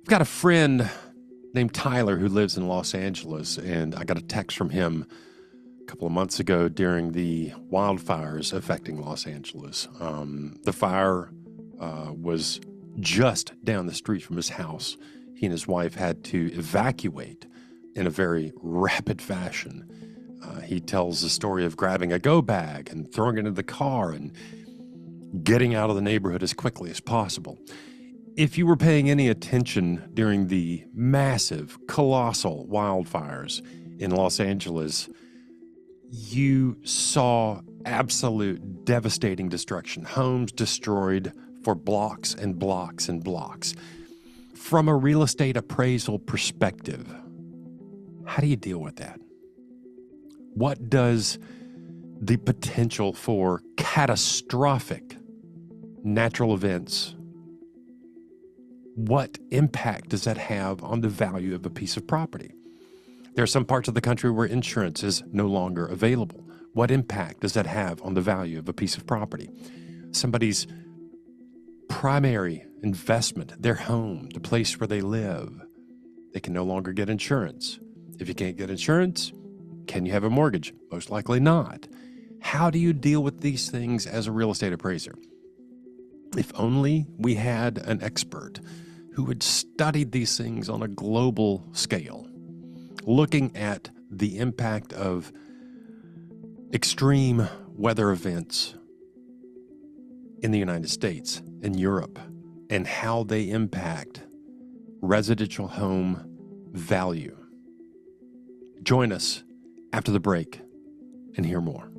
I've got a friend named Tyler who lives in Los Angeles, and I got a text from him a couple of months ago during the wildfires affecting Los Angeles. The fire was just down the street from his house. He and his wife had to evacuate in a very rapid fashion. He tells the story of grabbing a go bag and throwing it into the car and getting out of the neighborhood as quickly as possible. If you were paying any attention during the massive, colossal wildfires in Los Angeles, you saw absolute devastating destruction, homes destroyed for blocks and blocks and blocks. From a real estate appraisal perspective, how do you deal with that? What does the potential for catastrophic natural events, what impact does that have on the value of a piece of property? There are some parts of the country where insurance is no longer available. What impact does that have on the value of a piece of property? Somebody's primary investment, their home, the place where they live, they can no longer get insurance. If you can't get insurance, can you have a mortgage? Most likely not. How do you deal with these things as a real estate appraiser? If only we had an expert who had studied these things on a global scale, looking at the impact of extreme weather events in the United States and Europe and how they impact residential home value. Join us after the break and hear more.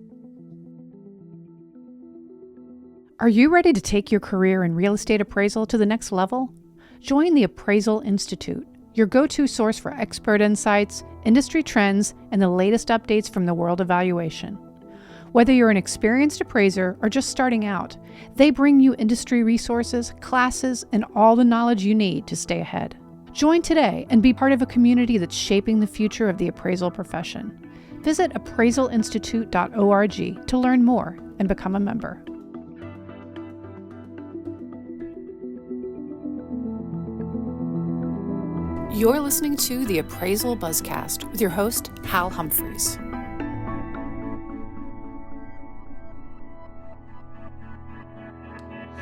Are you ready to take your career in real estate appraisal to the next level? Join the Appraisal Institute, your go-to source for expert insights, industry trends, and the latest updates from the world of valuation. Whether you're an experienced appraiser or just starting out, they bring you industry resources, classes, and all the knowledge you need to stay ahead. Join today and be part of a community that's shaping the future of the appraisal profession. Visit appraisalinstitute.org to learn more and become a member. You're listening to the Appraisal Buzzcast with your host, Hal Humphreys.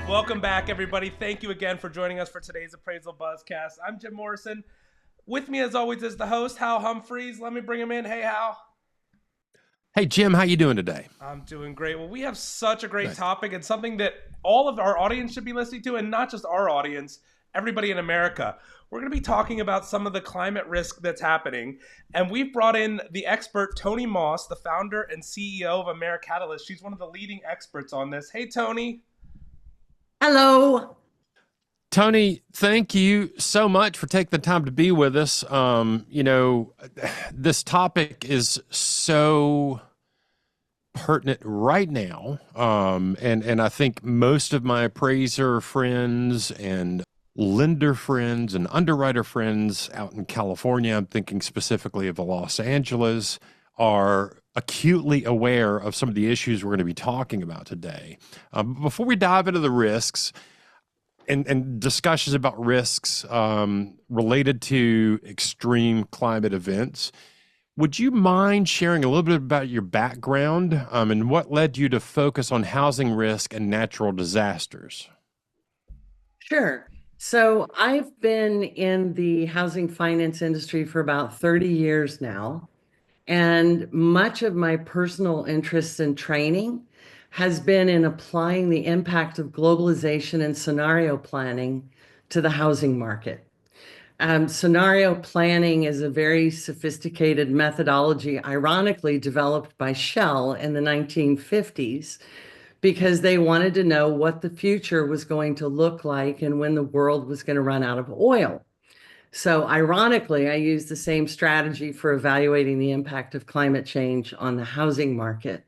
Welcome back, everybody. Thank you again for joining us for today's Appraisal Buzzcast. I'm Jim Morrison. With me, as always, is the host, Hal Humphreys. Let me bring him in. Hey, Hal. Hey, Jim, how you doing today? I'm doing great. Well, we have such a great topic and something that all of our audience should be listening to, and not just our audience, everybody in America. We're going to be talking about some of the climate risk that's happening, and we've brought in the expert, Toni Moss, the founder and CEO of AmeriCatalyst. She's one of the leading experts on this. Hey, Toni. Hello. Toni, thank you so much for taking the time to be with us. This topic is so pertinent right now. And I think most of my appraiser friends and lender friends and underwriter friends out in California, I'm thinking specifically of Los Angeles, are acutely aware of some of the issues we're going to be talking about today. Before we dive into the risks and discussions about risks related to extreme climate events, would you mind sharing a little bit about your background and what led you to focus on housing risk and natural disasters? Sure. So I've been in the housing finance industry for about 30 years now, and much of my personal interests and training has been in applying the impact of globalization and scenario planning to the housing market. Scenario planning is a very sophisticated methodology, ironically developed by Shell in the 1950s, because they wanted to know what the future was going to look like and when the world was going to run out of oil. So ironically, I use the same strategy for evaluating the impact of climate change on the housing market.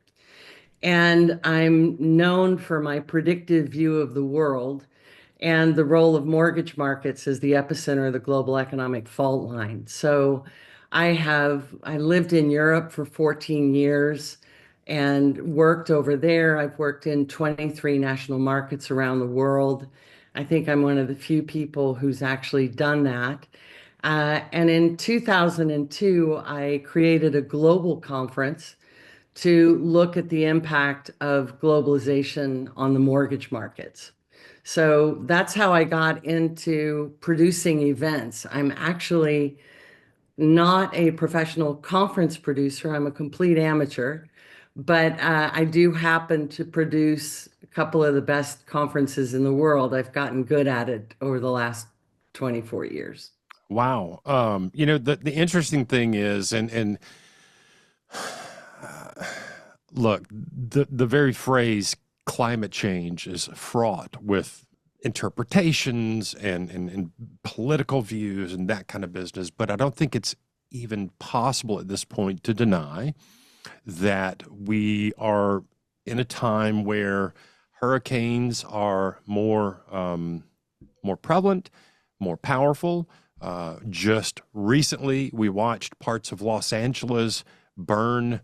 And I'm known for my predictive view of the world and the role of mortgage markets as the epicenter of the global economic fault line. So I lived in Europe for 14 years and worked over there. I've worked in 23 national markets around the world. I think I'm one of the few people who's actually done that. And in 2002, I created a global conference to look at the impact of globalization on the mortgage markets. So that's how I got into producing events. I'm actually not a professional conference producer. I'm a complete amateur, but I do happen to produce a couple of the best conferences in the world. I've gotten good at it over the last 24 years. Wow. The interesting thing is, and look, the very phrase climate change is fraught with interpretations and political views and that kind of business. But I don't think it's even possible at this point to deny that we are in a time where hurricanes are more prevalent, more powerful. Just recently, we watched parts of Los Angeles burn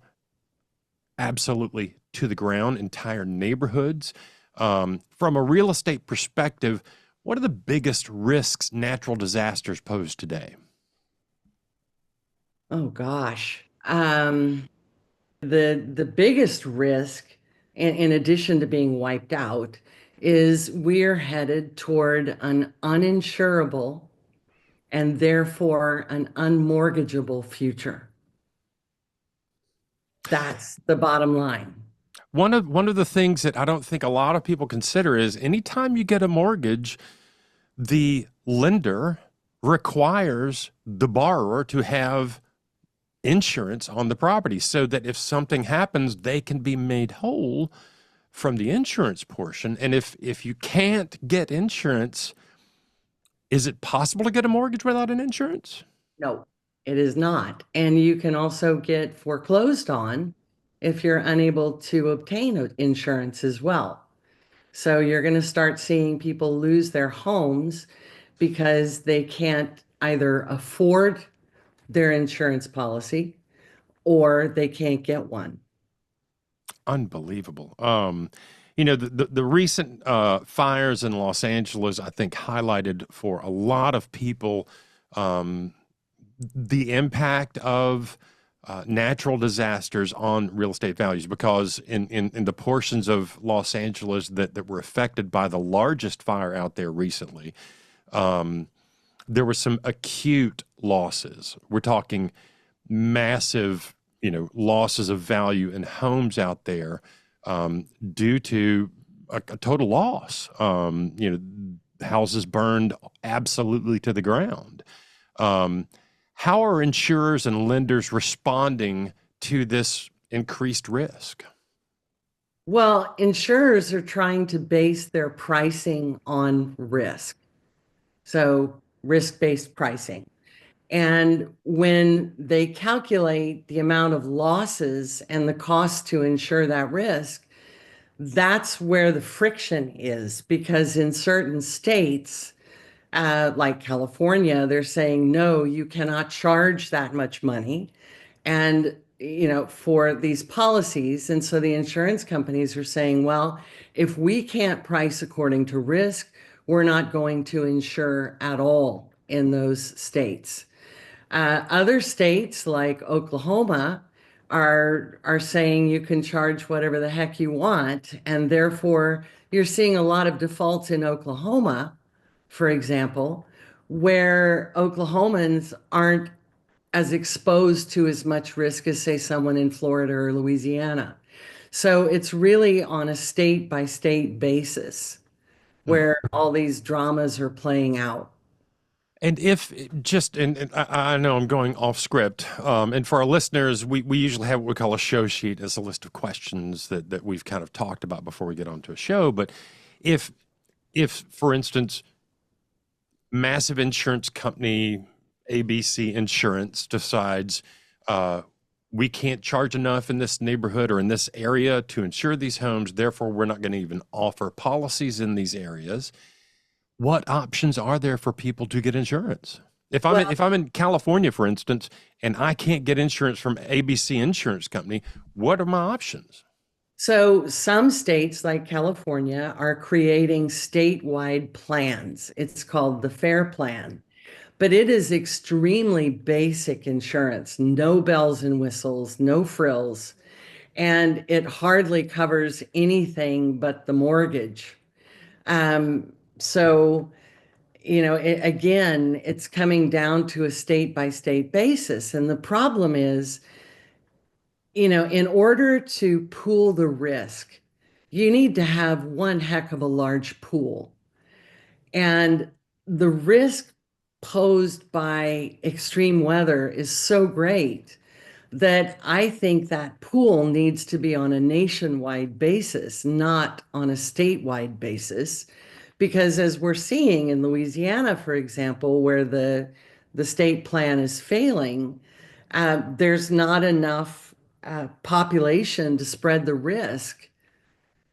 absolutely to the ground, entire neighborhoods. From a real estate perspective, what are the biggest risks natural disasters pose today? Oh gosh. The biggest risk, in addition to being wiped out, is we're headed toward an uninsurable and therefore an unmortgageable future. That's the bottom line. One of the things that I don't think a lot of people consider is anytime you get a mortgage, the lender requires the borrower to have insurance on the property so that if something happens, they can be made whole from the insurance portion. And if you can't get insurance, is it possible to get a mortgage without an insurance? No, it is not. And you can also get foreclosed on if you're unable to obtain insurance as well. So you're going to start seeing people lose their homes because they can't either afford their insurance policy or they can't get one. Unbelievable. The recent fires in Los Angeles, I think, highlighted for a lot of people the impact of natural disasters on real estate values, because in the portions of Los Angeles that were affected by the largest fire out there recently, there were some acute losses. We're talking massive, losses of value in homes out there due to a total loss. Houses burned absolutely to the ground. How are insurers and lenders responding to this increased risk? Well, insurers are trying to base their pricing on risk. So risk-based pricing. And when they calculate the amount of losses and the cost to insure that risk, that's where the friction is, because in certain states, like California, they're saying, no, you cannot charge that much money. And, for these policies. And so the insurance companies are saying, well, if we can't price according to risk, we're not going to insure at all in those states. Other states like Oklahoma are saying you can charge whatever the heck you want. And therefore, you're seeing a lot of defaults in Oklahoma, for example, where Oklahomans aren't as exposed to as much risk as, say, someone in Florida or Louisiana. So it's really on a state by state basis where all these dramas are playing out. And and I know I'm going off script, and for our listeners, we usually have what we call a show sheet as a list of questions that we've kind of talked about before we get onto a show. But if for instance, massive insurance company ABC Insurance decides we can't charge enough in this neighborhood or in this area to insure these homes, therefore we're not going to even offer policies in these areas, what options are there for people to get insurance? If I'm in California, for instance, and I can't get insurance from ABC Insurance Company, what are my options? So some states like California are creating statewide plans. It's called the FAIR Plan, but it is extremely basic insurance, no bells and whistles, no frills, and it hardly covers anything but the mortgage. So, again, it's coming down to a state by state basis. And the problem is, in order to pool the risk, you need to have one heck of a large pool. And the risk posed by extreme weather is so great that I think that pool needs to be on a nationwide basis, not on a statewide basis. Because as we're seeing in Louisiana, for example, where the state plan is failing, there's not enough population to spread the risk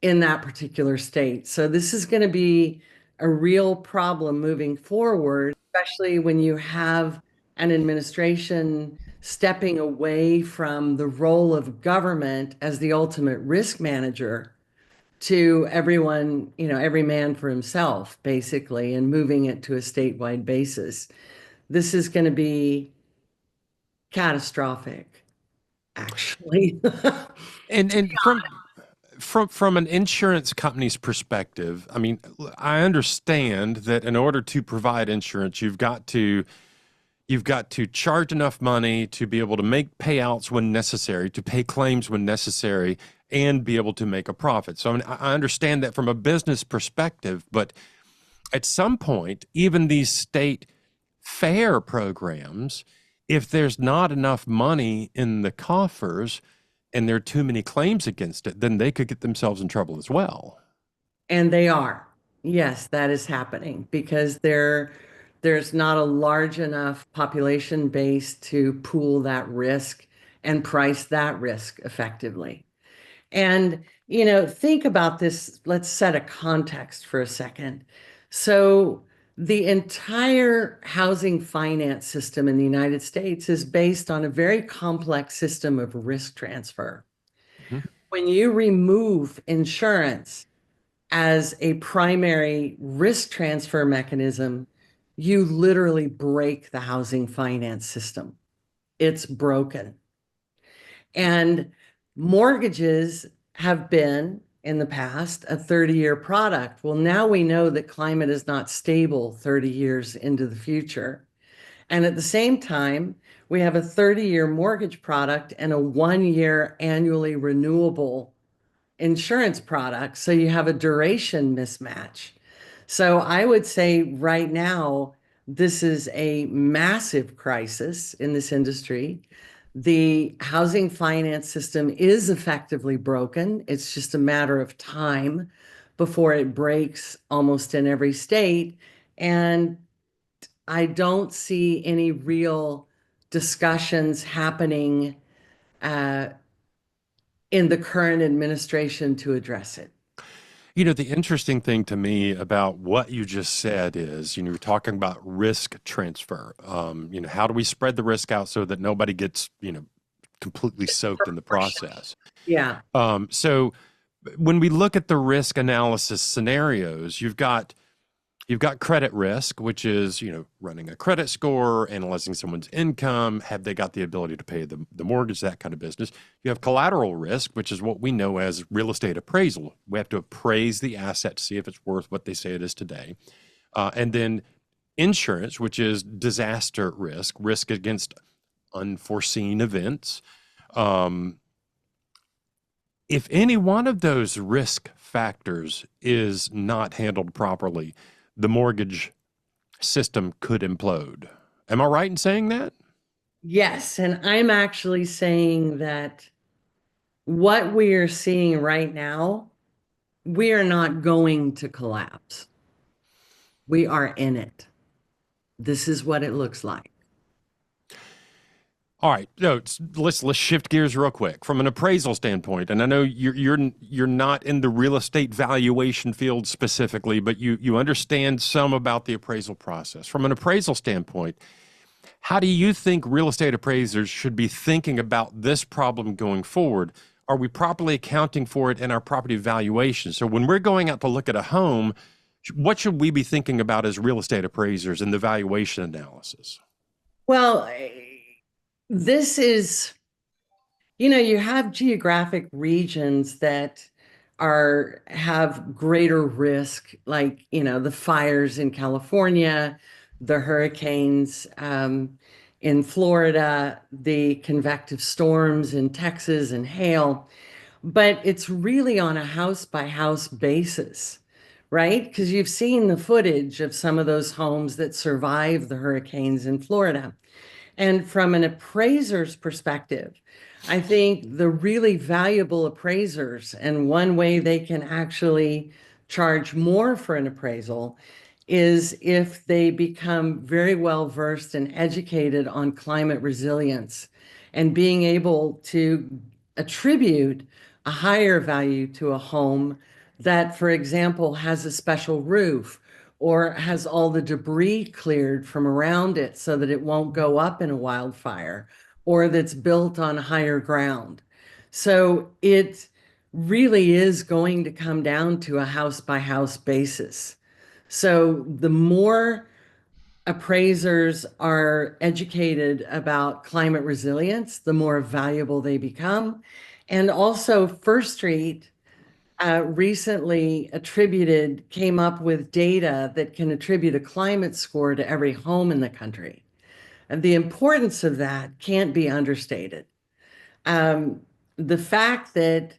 in that particular state. So this is going to be a real problem moving forward, especially when you have an administration stepping away from the role of government as the ultimate risk manager to everyone, every man for himself, basically, and moving it to a statewide basis. This is going to be catastrophic, actually. And from an insurance company's perspective, I mean, I understand that in order to provide insurance, you've got to charge enough money to be able to make payouts when necessary, to pay claims when necessary, and be able to make a profit. So I mean, I understand that from a business perspective, but at some point, even these state fair programs, if there's not enough money in the coffers and there are too many claims against it, then they could get themselves in trouble as well. And they are. Yes, that is happening because there's not a large enough population base to pool that risk and price that risk effectively. And, think about this. Let's set a context for a second. So the entire housing finance system in the United States is based on a very complex system of risk transfer. Mm-hmm. When you remove insurance as a primary risk transfer mechanism, you literally break the housing finance system. It's broken. And mortgages have been, in the past, a 30-year product. Well, now we know that climate is not stable 30 years into the future. And at the same time, we have a 30-year mortgage product and a 1-year annually renewable insurance product. So you have a duration mismatch. So I would say right now, this is a massive crisis in this industry. The housing finance system is effectively broken. It's just a matter of time before it breaks almost in every state. And I don't see any real discussions happening in the current administration to address it. The interesting thing to me about what you just said is, you're talking about risk transfer. How do we spread the risk out so that nobody gets, completely soaked in the process? Yeah. So when we look at the risk analysis scenarios, you've got credit risk, which is, running a credit score, analyzing someone's income, have they got the ability to pay the mortgage, that kind of business. You have collateral risk, which is what we know as real estate appraisal. We have to appraise the asset to see if it's worth what they say it is today. And then insurance, which is disaster risk against unforeseen events. If any one of those risk factors is not handled properly, the mortgage system could implode. Am I right in saying that? Yes. And I'm actually saying that what we are seeing right now, we are not going to collapse. We are in it. This is what it looks like. All right, so let's shift gears real quick from an appraisal standpoint. And I know you're not in the real estate valuation field specifically, but you understand some about the appraisal process. From an appraisal standpoint, how do you think real estate appraisers should be thinking about this problem going forward? are we properly accounting for it in our property valuation? So when we're going out to look at a home, what should we be thinking about as real estate appraisers in the valuation analysis? Well, this is, you have geographic regions that have greater risk, like, the fires in California, the hurricanes in Florida, the convective storms in Texas, and hail. But it's really on a house by house basis, right? Because you've seen the footage of some of those homes that survived the hurricanes in Florida. And from an appraiser's perspective, I think the really valuable appraisers, and one way they can actually charge more for an appraisal, is if they become very well versed and educated on climate resilience and being able to attribute a higher value to a home that, for example, has a special roof or has all the debris cleared from around it so that it won't go up in a wildfire, or that's built on higher ground. So it really is going to come down to a house by house basis. So the more appraisers are educated about climate resilience, the more valuable they become. And also First Street recently came up with data that can attribute a climate score to every home in the country. And the importance of that can't be understated. The fact that,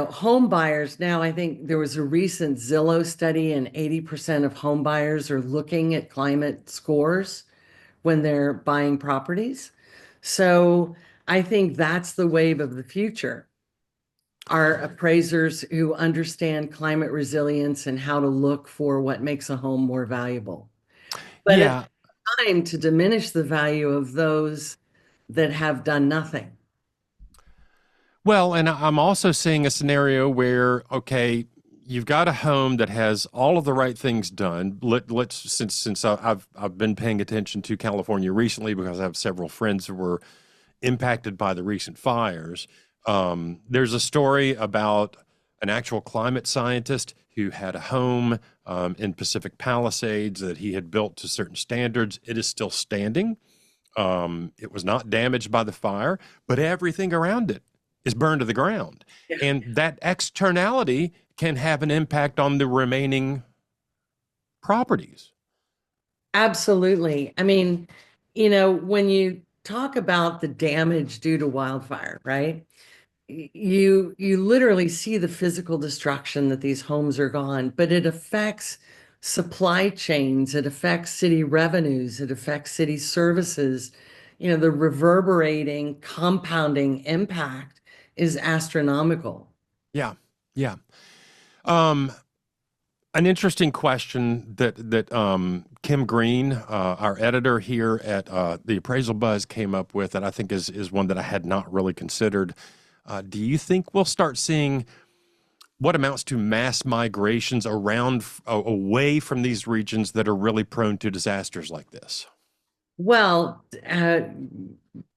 home buyers now, I think there was a recent Zillow study, and 80% of home buyers are looking at climate scores when they're buying properties. So I think that's the wave of the future. Are appraisers who understand climate resilience and how to look for what makes a home more valuable. But Yeah. it's time to diminish the value of those that have done nothing. Well, and I'm also seeing a scenario where, okay, you've got a home that has all of the right things done. Since I've been paying attention to California recently because I have several friends who were impacted by the recent fires. There's a story about an actual climate scientist who had a home in Pacific Palisades that he had built to certain standards. It is still standing. It was not damaged by the fire, but everything around it is burned to the ground. Yeah. And that externality can have an impact on the remaining properties. Absolutely. I mean, when you talk about the damage due to wildfire, right? You literally see the physical destruction that these homes are gone, but it affects supply chains, it affects city revenues, it affects city services. The reverberating, compounding impact is astronomical. Yeah, yeah. An interesting question that Kim Green, our editor here at the Appraisal Buzz, came up with, that I think is one that I had not really considered. Do you think we'll start seeing what amounts to mass migrations away from these regions that are really prone to disasters like this? Well,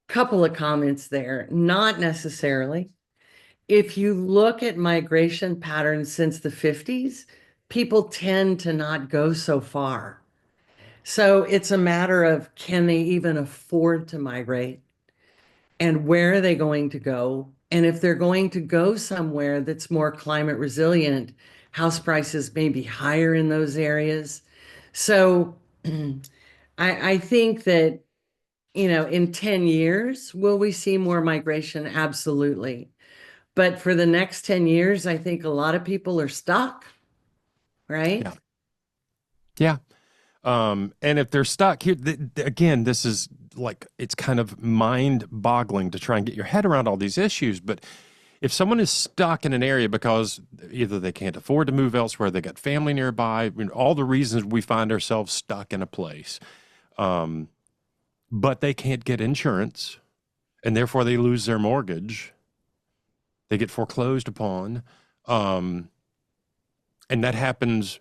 couple of comments there. Not necessarily. If you look at migration patterns since the 50s, people tend to not go so far. So it's a matter of, can they even afford to migrate? And where are they going to go? And if they're going to go somewhere that's more climate resilient, house prices may be higher in those areas. So I think that, in 10 years, will we see more migration? Absolutely. But for the next 10 years, I think a lot of people are stuck, right? Yeah. And if they're stuck here, again, this is like, it's kind of mind boggling to try and get your head around all these issues. But if someone is stuck in an area because either they can't afford to move elsewhere, they got family nearby, all the reasons we find ourselves stuck in a place, but they can't get insurance and therefore they lose their mortgage. They get foreclosed upon. And that happens,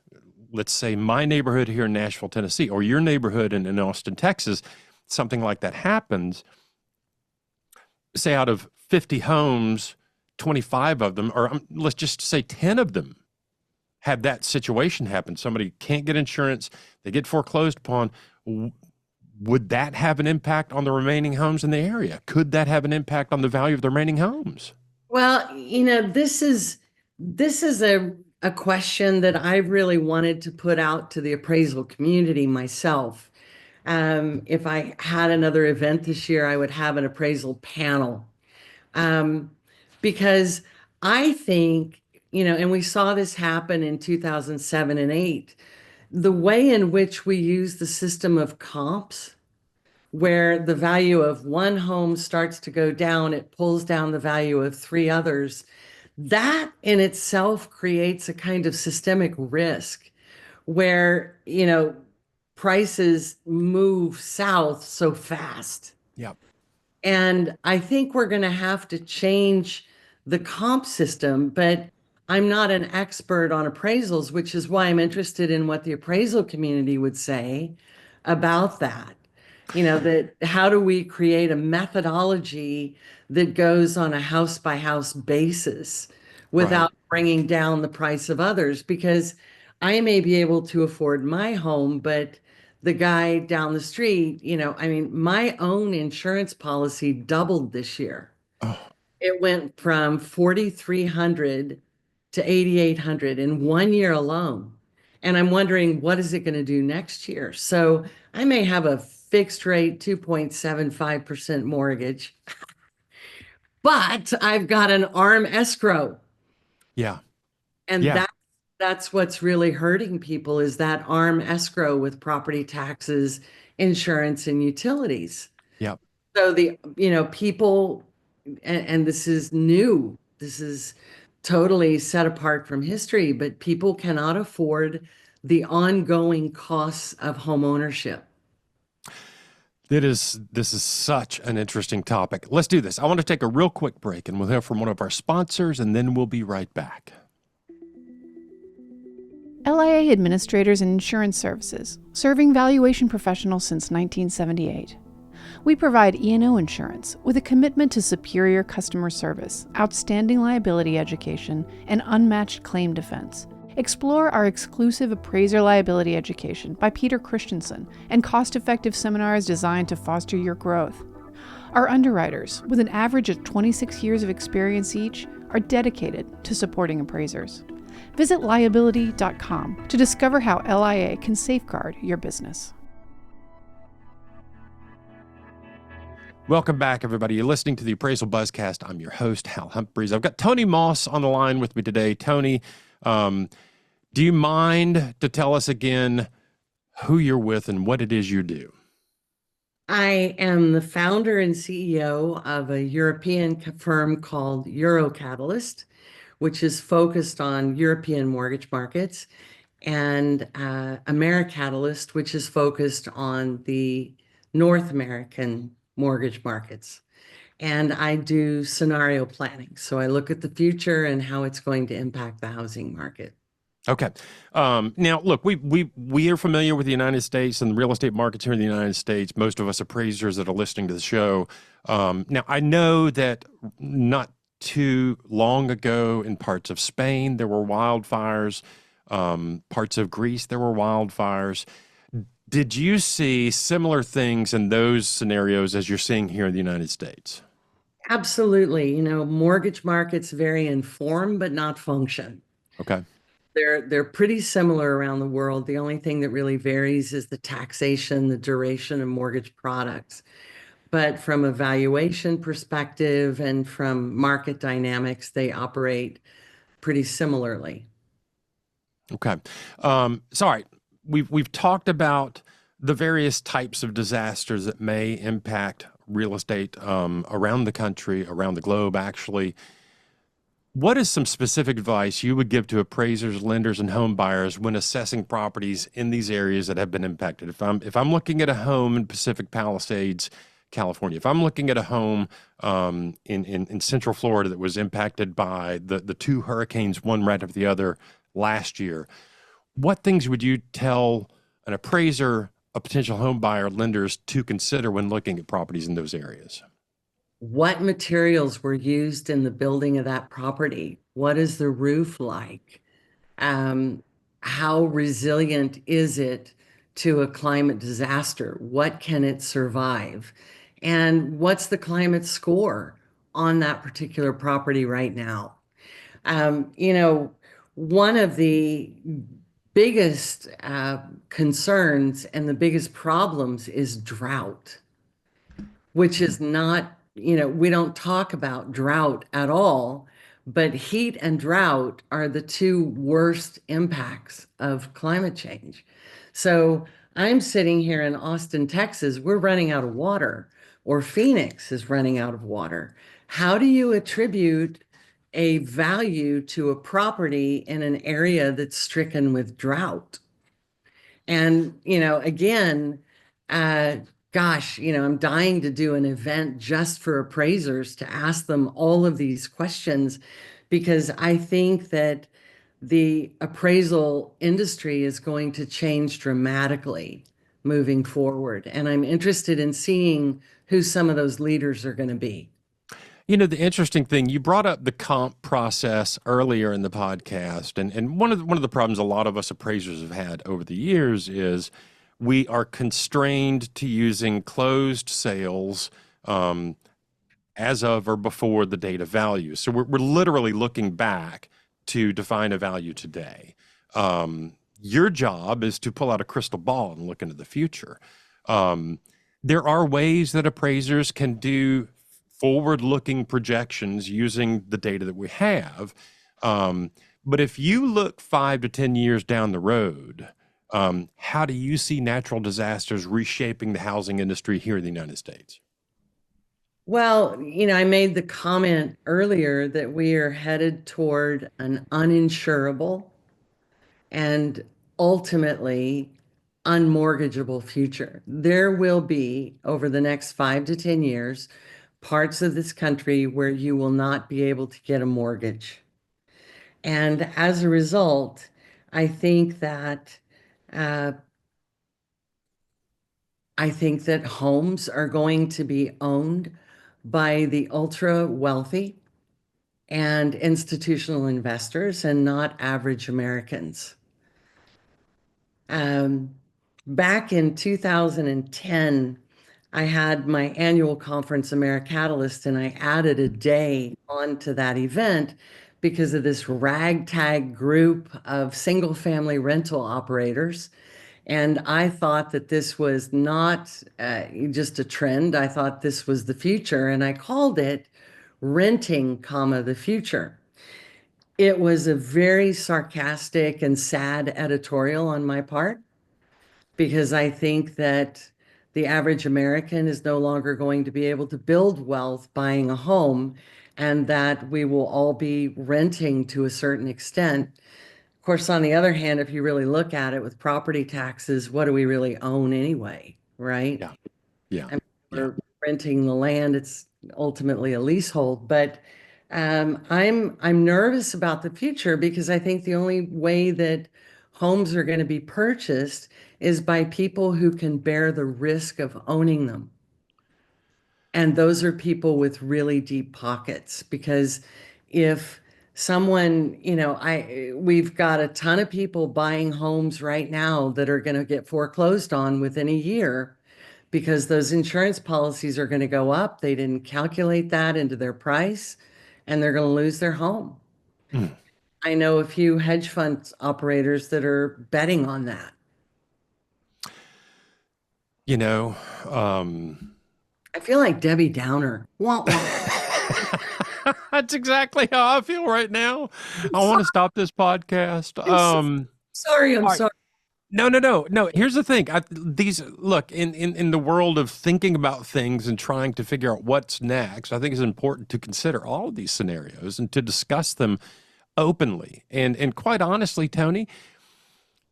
let's say my neighborhood here in Nashville, Tennessee, or your neighborhood in Austin, Texas, something like that happens. Say out of 50 homes, 25 of them, or let's just say 10 of them, had that situation happen, somebody can't get insurance, they get foreclosed upon, would that have an impact on the remaining homes in the area? Could that have an impact on the value of the remaining homes? Well, this is a question that I really wanted to put out to the appraisal community myself. If I had another event this year, I would have an appraisal panel. Because I think, and we saw this happen in 2007 and 8, the way in which we use the system of comps, where the value of one home starts to go down, it pulls down the value of 3 others. That in itself creates a kind of systemic risk where, prices move south so fast. Yep. And I think we're going to have to change the comp system, but I'm not an expert on appraisals, which is why I'm interested in what the appraisal community would say about that. That how do we create a methodology that goes on a house by house basis without bringing down the price of others? Because I may be able to afford my home, but the guy down the street, my own insurance policy doubled this year. Oh. It went from $4,300 to $8,800 in 1 year alone. And I'm wondering, what is it going to do next year? So I may have a fixed rate 2.75% mortgage, but I've got an ARM escrow. Yeah. And that's what's really hurting people, is that ARM escrow with property taxes, insurance, and utilities. Yeah. So people, and this is new, this is totally set apart from history, but people cannot afford the ongoing costs of home ownership. This is such an interesting topic. Let's do this. I want to take a real quick break, and we'll hear from one of our sponsors, and then we'll be right back. LIA Administrators and Insurance Services, serving valuation professionals since 1978. We provide E&O insurance with a commitment to superior customer service, outstanding liability education, and unmatched claim defense. Explore our exclusive appraiser liability education by Peter Christensen and cost-effective seminars designed to foster your growth. Our underwriters, with an average of 26 years of experience each, are dedicated to supporting appraisers. Visit liability.com to discover how LIA can safeguard your business. Welcome back, everybody. You're listening to the Appraisal Buzzcast. I'm your host, Hal Humphreys. I've got Toni Moss on the line with me today. Toni, do you mind to tell us again who you're with and what it is you do? I am the founder and CEO of a European firm called Eurocatalyst, which is focused on European mortgage markets, and Americatalyst, which is focused on the North American mortgage markets. And I do scenario planning. So I look at the future and how it's going to impact the housing market. Okay. Now, look, we are familiar with the United States and the real estate markets here in the United States. Most of us appraisers that are listening to the show. Now, I know that not too long ago in parts of Spain, there were wildfires. Parts of Greece, there were wildfires. Did you see similar things in those scenarios as you're seeing here in the United States? Absolutely. Mortgage markets vary in form, but not function. Okay. They're pretty similar around the world. The only thing that really varies is the taxation, the duration of mortgage products. But from a valuation perspective and from market dynamics, they operate pretty similarly. Okay. Sorry, we've talked about the various types of disasters that may impact real estate around the country, around the globe, actually. What is some specific advice you would give to appraisers, lenders, and home buyers when assessing properties in these areas that have been impacted? If I'm looking at a home in Pacific Palisades, California, if I'm looking at a home in Central Florida that was impacted by the two hurricanes, one right after the other last year, what things would you tell an appraiser, a potential home buyer, lenders to consider when looking at properties in those areas? what materials were used in the building of that property? What is the roof like? How resilient is it to a climate disaster? What can it survive? And what's the climate score on that particular property right now? You know, one of the biggest concerns and the biggest problems is drought, which is not, we don't talk about drought at all, but heat and drought are the two worst impacts of climate change. So I'm sitting here in Austin, Texas, we're running out of water, or Phoenix is running out of water. How do you attribute a value to a property in an area that's stricken with drought? And, again, uh, gosh, I'm dying to do an event just for appraisers to ask them all of these questions, because I think that the appraisal industry is going to change dramatically moving forward. And I'm interested in seeing who some of those leaders are going to be. You know, the interesting thing, you brought up the comp process earlier in the podcast, and one of the problems a lot of us appraisers have had over the years is we are constrained to using closed sales as of or before the date of value. So we're literally looking back to define a value today. Your job is to pull out a crystal ball and look into the future. There are ways that appraisers can do forward-looking projections using the data that we have. But if you look 5 to 10 years down the road, how do you see natural disasters reshaping the housing industry here in the United States? Well, I made the comment earlier that we are headed toward an uninsurable and ultimately unmortgageable future. There will be, over the next 5 to 10 years, parts of this country where you will not be able to get a mortgage. And as a result, I think that homes are going to be owned by the ultra wealthy and institutional investors and not average Americans. Back in 2010, I had my annual conference, AmeriCatalyst, and I added a day onto that event because of this ragtag group of single-family rental operators. And I thought that this was not just a trend. I thought this was the future, and I called it renting, the future. It was a very sarcastic and sad editorial on my part, because I think that the average American is no longer going to be able to build wealth buying a home, and that we will all be renting to a certain extent. Of course, on the other hand, if you really look at it with property taxes, what do we really own anyway, right? Yeah. Yeah. I mean, we're renting the land, it's ultimately a leasehold. But I'm nervous about the future, because I think the only way that homes are going to be purchased is by people who can bear the risk of owning them. And those are people with really deep pockets, because if someone, we've got a ton of people buying homes right now that are going to get foreclosed on within a year, because those insurance policies are going to go up. They didn't calculate that into their price, and they're going to lose their home. I know a few hedge fund operators that are betting on that. I feel like Debbie Downer. Wah, wah. That's exactly how I feel right now. I want to stop this podcast. Sorry, I'm sorry. No. Here's the thing. Look, in the world of thinking about things and trying to figure out what's next, I think it's important to consider all of these scenarios and to discuss them openly. And quite honestly, Toni,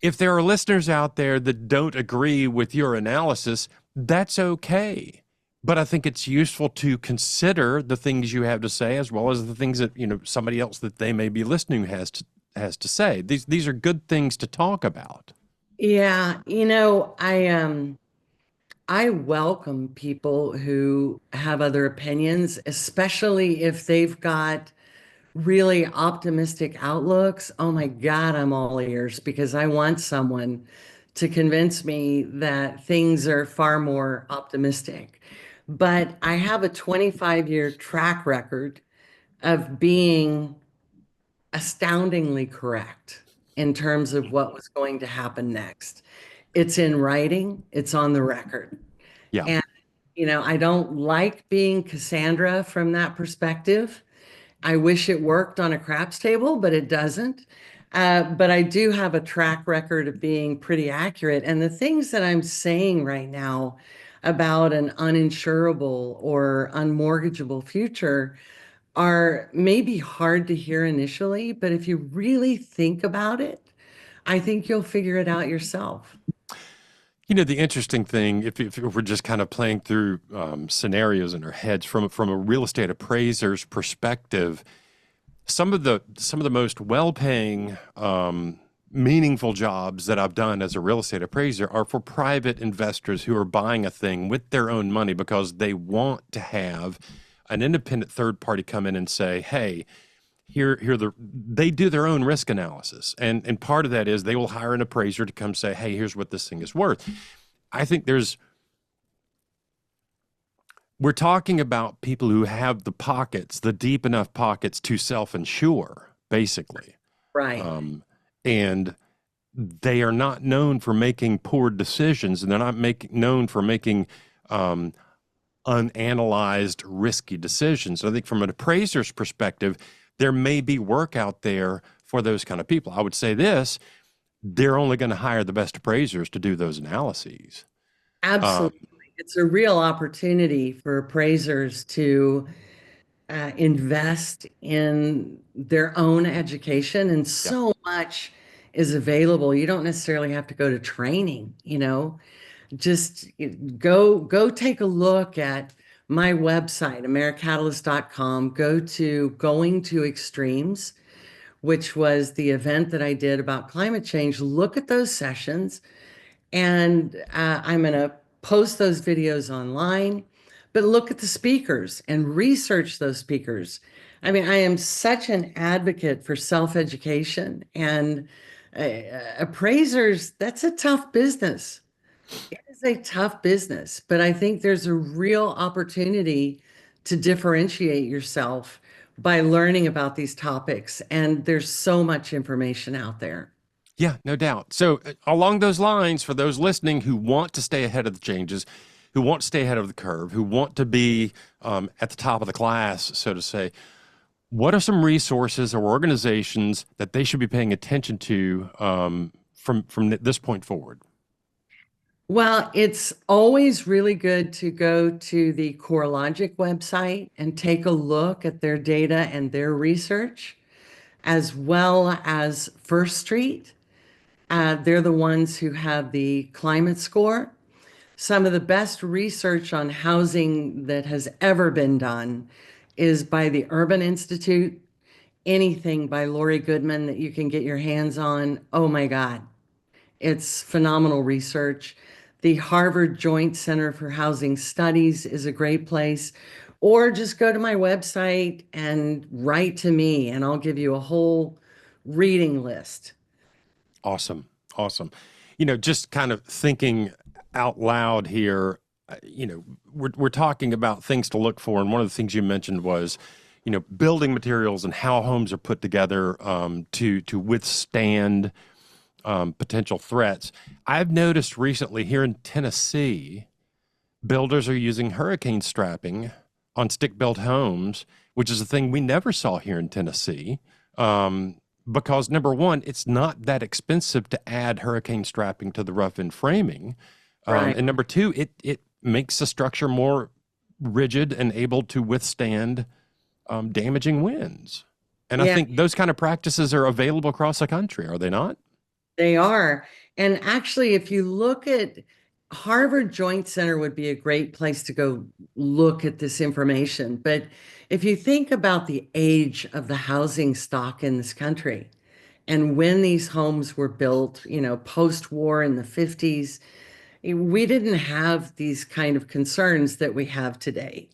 if there are listeners out there that don't agree with your analysis, that's okay. But I think it's useful to consider the things you have to say, as well as the things that, somebody else that they may be listening has to say. These are good things to talk about. Yeah, I welcome people who have other opinions, especially if they've got really optimistic outlooks. Oh my God, I'm all ears because I want someone to convince me that things are far more optimistic. But I have a 25-year track record of being astoundingly correct in terms of what was going to happen next. It's in writing, it's on the record. Yeah. And, I don't like being Cassandra from that perspective. I wish it worked on a craps table, but it doesn't. But I do have a track record of being pretty accurate. And the things that I'm saying right now about an uninsurable or unmortgageable future are maybe hard to hear initially, but if you really think about it, I think you'll figure it out yourself. The interesting thing, if we're just kind of playing through scenarios in our heads from a real estate appraiser's perspective, some of the most well-paying, meaningful jobs that I've done as a real estate appraiser are for private investors who are buying a thing with their own money because they want to have an independent third party come in and say, "Hey, they do their own risk analysis," and part of that is they will hire an appraiser to come say, "Hey, here's what this thing is worth." I think we're talking about people who have the deep enough pockets to self-insure, basically. Right. And they are not known for making poor decisions, and they're not known for making unanalyzed, risky decisions. So I think from an appraiser's perspective, there may be work out there for those kind of people. I would say this: they're only going to hire the best appraisers to do those analyses. Absolutely. It's a real opportunity for appraisers to invest in their own education, and Yeah. so much is available. You don't necessarily have to go to training, just go take a look at my website, americatalyst.com. Go to Going to Extremes, which was the event that I did about climate change. Look at those sessions, and I'm going to post those videos online, but look at the speakers and research those speakers. I mean, I am such an advocate for self-education, and appraisers, that's a tough business. It is a tough business, but I think there's a real opportunity to differentiate yourself by learning about these topics. And there's so much information out there. Yeah, no doubt. So along those lines, for those listening who want to stay ahead of the changes, who want to stay ahead of the curve, who want to be at the top of the class, so to say, what are some resources or organizations that they should be paying attention to from this point forward? Well, it's always really good to go to the CoreLogic website and take a look at their data and their research, as well as First Street. They're the ones who have the climate score. Some of the best research on housing that has ever been done is by the Urban Institute. Anything by Lori Goodman that you can get your hands on, oh my God, it's phenomenal research. The Harvard Joint Center for Housing Studies is a great place. Or just go to my website and write to me, and I'll give you a whole reading list. Awesome. Awesome. Just kind of thinking out loud here, we're talking about things to look for. And one of the things you mentioned was, building materials and how homes are put together to withstand potential threats. I've noticed recently here in Tennessee, builders are using hurricane strapping on stick-built homes, which is a thing we never saw here in Tennessee. Because number one, it's not that expensive to add hurricane strapping to the rough end framing. Right. And number two, it makes the structure more rigid and able to withstand damaging winds. And I think those kind of practices are available across the country, are they not? They are. And actually, if you look at Harvard Joint Center would be a great place to go look at this information. But if you think about the age of the housing stock in this country and when these homes were built, post-war in the 50s, we didn't have these kind of concerns that we have today.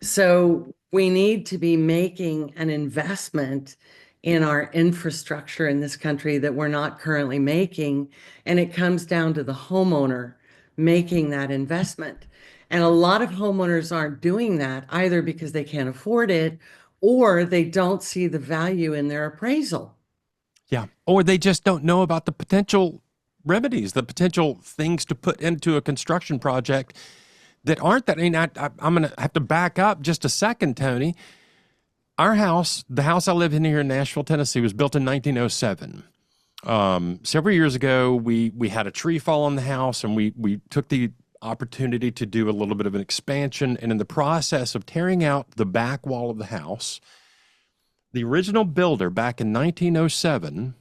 So we need to be making an investment in our infrastructure in this country that we're not currently making. And it comes down to the homeowner making that investment. And a lot of homeowners aren't doing that either because they can't afford it or they don't see the value in their appraisal. Yeah. Or they just don't know about the potential remedies, the potential things to put into a construction project that aren't that. I mean, I'm going to have to back up just a second, Toni. Our house, the house I live in here in Nashville, Tennessee, was built in 1907. Several years ago, we had a tree fall on the house, and we took the opportunity to do a little bit of an expansion. And in the process of tearing out the back wall of the house, the original builder back in 1907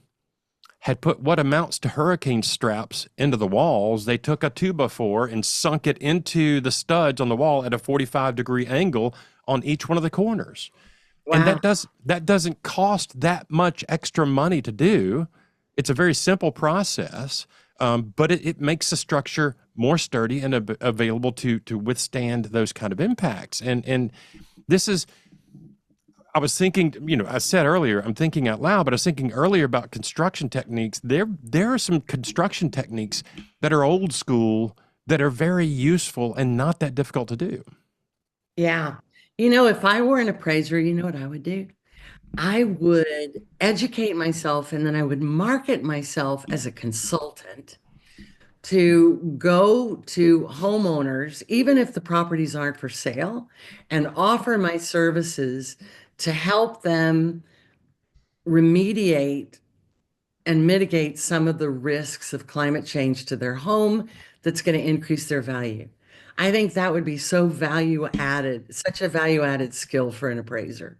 had put what amounts to hurricane straps into the walls. They took a 2x4 and sunk it into the studs on the wall at a 45-degree angle on each one of the corners. Wow. And that doesn't cost that much extra money to do. It's a very simple process, but it makes the structure more sturdy and available to withstand those kind of impacts. And this is, I was thinking, I said earlier, I'm thinking out loud, but I was thinking earlier about construction techniques. There are some construction techniques that are old school that are very useful and not that difficult to do. Yeah. If I were an appraiser, you know what I would do? I would educate myself and then I would market myself as a consultant to go to homeowners, even if the properties aren't for sale, and offer my services to help them remediate and mitigate some of the risks of climate change to their home that's going to increase their value. I think that would be so value added, such a value added skill for an appraiser.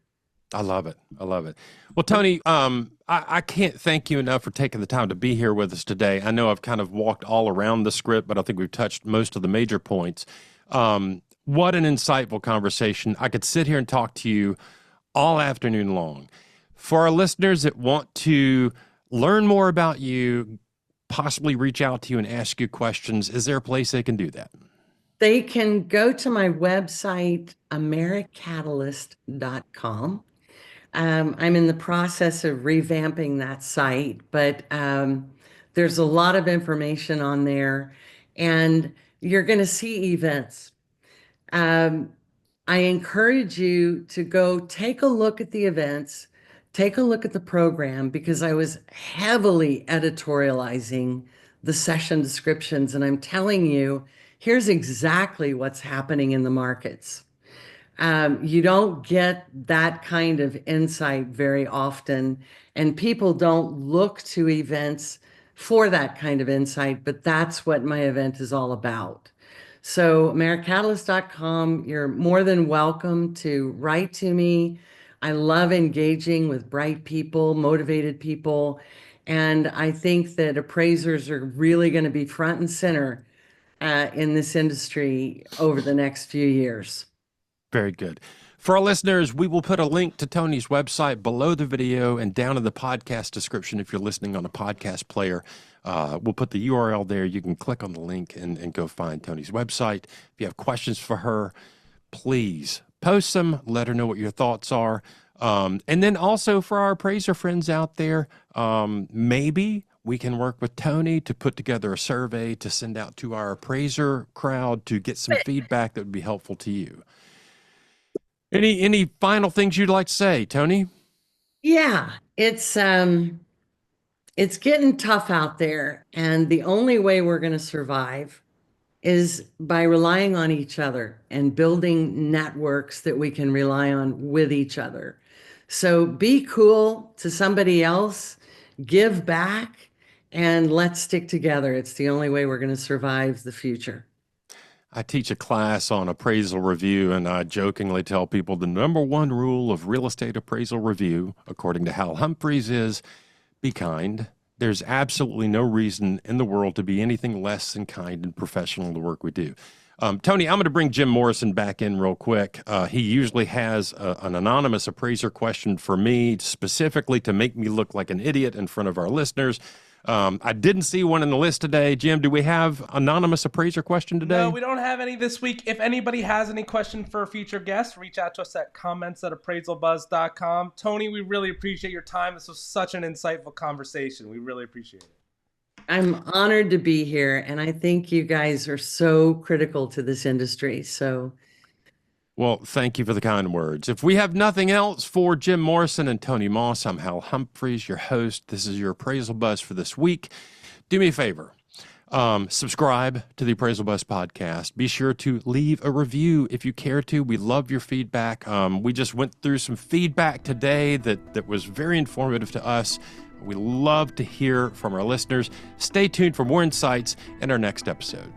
I love it. I love it. Well, Toni, I can't thank you enough for taking the time to be here with us today. I know I've kind of walked all around the script, but I think we've touched most of the major points. What an insightful conversation. I could sit here and talk to you all afternoon long. For our listeners that want to learn more about you, possibly reach out to you and ask you questions, is there a place they can do that? They can go to my website, americatalyst.com. I'm in the process of revamping that site, but there's a lot of information on there, and you're going to see events. I encourage you to go take a look at the events, take a look at the program, because I was heavily editorializing the session descriptions, and I'm telling you, here's exactly what's happening in the markets. You don't get that kind of insight very often, and people don't look to events for that kind of insight, but that's what my event is all about. So americatalyst.com, you're more than welcome to write to me. I love engaging with bright people, motivated people, and I think that appraisers are really going to be front and center in this industry over the next few years. Very good. For our listeners, we will put a link to Toni's website below the video and down in the podcast description if you're listening on a podcast player. We'll put the URL there. You can click on the link and go find Toni's website. If you have questions for her, please post them. Let her know what your thoughts are. And then also for our appraiser friends out there, maybe we can work with Toni to put together a survey to send out to our appraiser crowd to get some feedback that would be helpful to you. Any final things you'd like to say, Toni? Yeah, it's getting tough out there, and the only way we're going to survive is by relying on each other and building networks that we can rely on with each other. So be cool to somebody else, give back, and let's stick together. It's the only way we're going to survive the future. I teach a class on appraisal review, and I jokingly tell people the number one rule of real estate appraisal review, according to Hal Humphreys, is be kind. There's absolutely no reason in the world to be anything less than kind and professional in the work we do. Toni, I'm going to bring Jim Morrison back in real quick. He usually has an anonymous appraiser question for me, specifically to make me look like an idiot in front of our listeners. I didn't see one in the list today. Jim, do we have anonymous appraiser question today? No, we don't have any this week. If anybody has any question for a future guest, reach out to us at comments@appraisalbuzz.com. Toni, we really appreciate your time. This was such an insightful conversation. We really appreciate it. I'm honored to be here, and I think you guys are so critical to this industry. So, well, thank you for the kind words. If we have nothing else, for Jim Morrison and Toni Moss, I'm Hal Humphreys, your host. This is your Appraisal Buzz for this week. Do me a favor. Subscribe to the Appraisal Buzz podcast. Be sure to leave a review if you care to. We love your feedback. We just went through some feedback today that was very informative to us. We love to hear from our listeners. Stay tuned for more insights in our next episode.